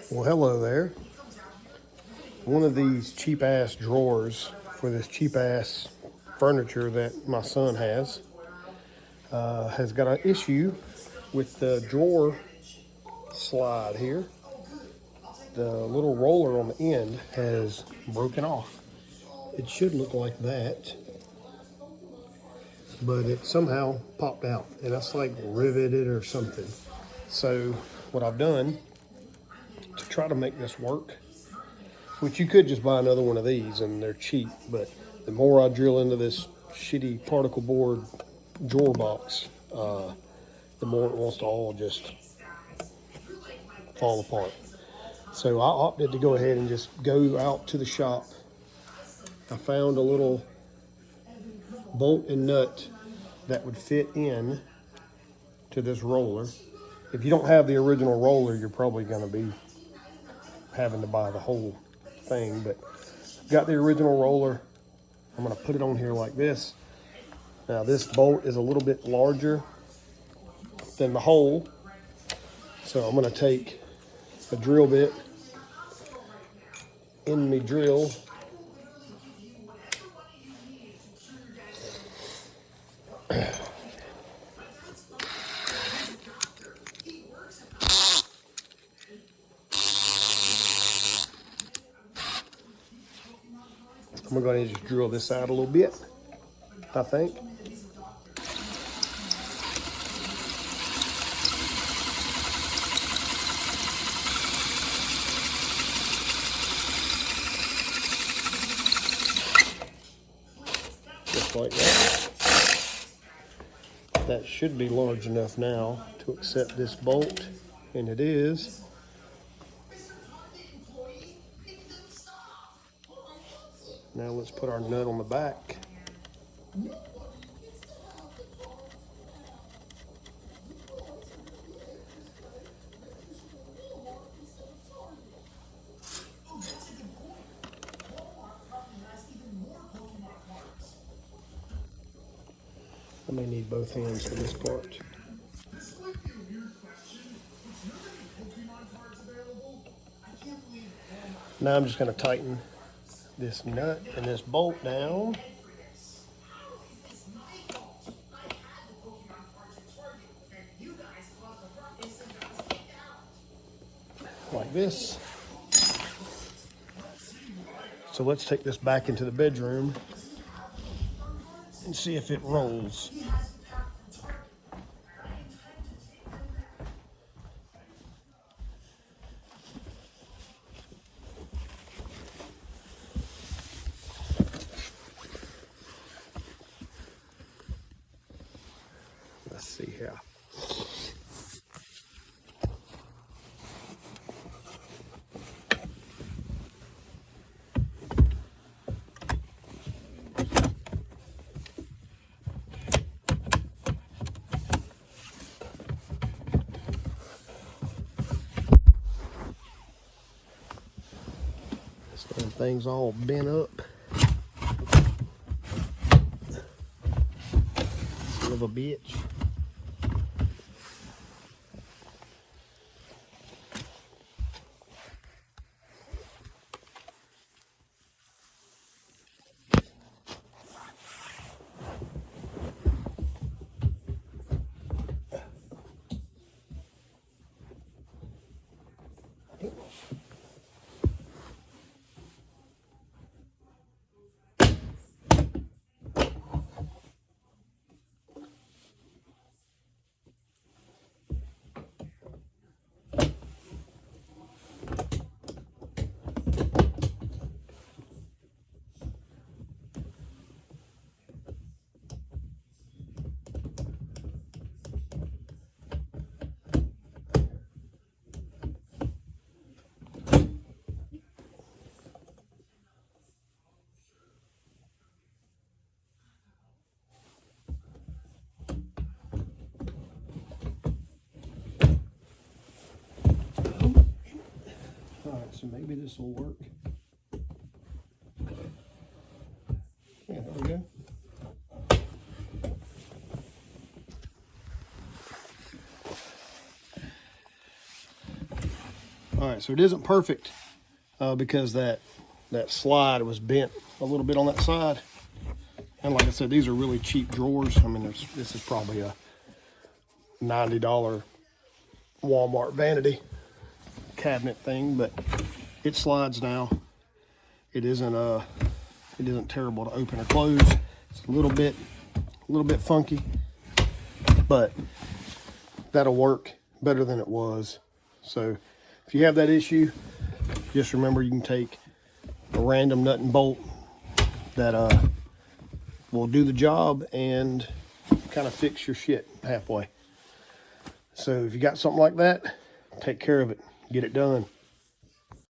Well, hello there. One of these cheap ass drawers for this cheap ass furniture that my son has got an issue with the drawer slide here. The little roller on the end has broken off. It should look like that, but it somehow popped out, and that's like riveted or something. So what I've done to try to make this work, which you could just buy another one of these and they're cheap, but the more I drill into this shitty particle board drawer box, the more it wants to all just fall apart. So I opted to go ahead and just go out to the shop. I found a little bolt and nut that would fit in to this roller. If you don't have the original roller, you're probably going to be having to buy the whole thing, but got the original roller. I'm going to put it on here like this. Now this bolt is a little bit larger than the hole, so I'm going to take a drill bit in the drill, I'm going to just drill this out a little bit, I think. Just like that. That should be large enough now to accept this bolt, and it is. Now let's put our nut on the back. I may need both hands for this part. Now I'm just going to tighten this nut and this bolt down. Like this. So let's take this back into the bedroom and see if it rolls. Let's see here. This damn thing's all bent up. Son of a bitch. Alright, so maybe this will work. Yeah, there we go. All right, so it isn't perfect because that slide was bent a little bit on that side. And like I said, these are really cheap drawers. I mean, this is probably a $90 Walmart vanity cabinet thing, but it slides now. It isn't terrible to open or close. It's a little bit funky, but that'll work better than it was. So if you have that issue, just remember you can take a random nut and bolt that will do the job and kind of fix your shit halfway. So if you got something like that, take care of it, get it done.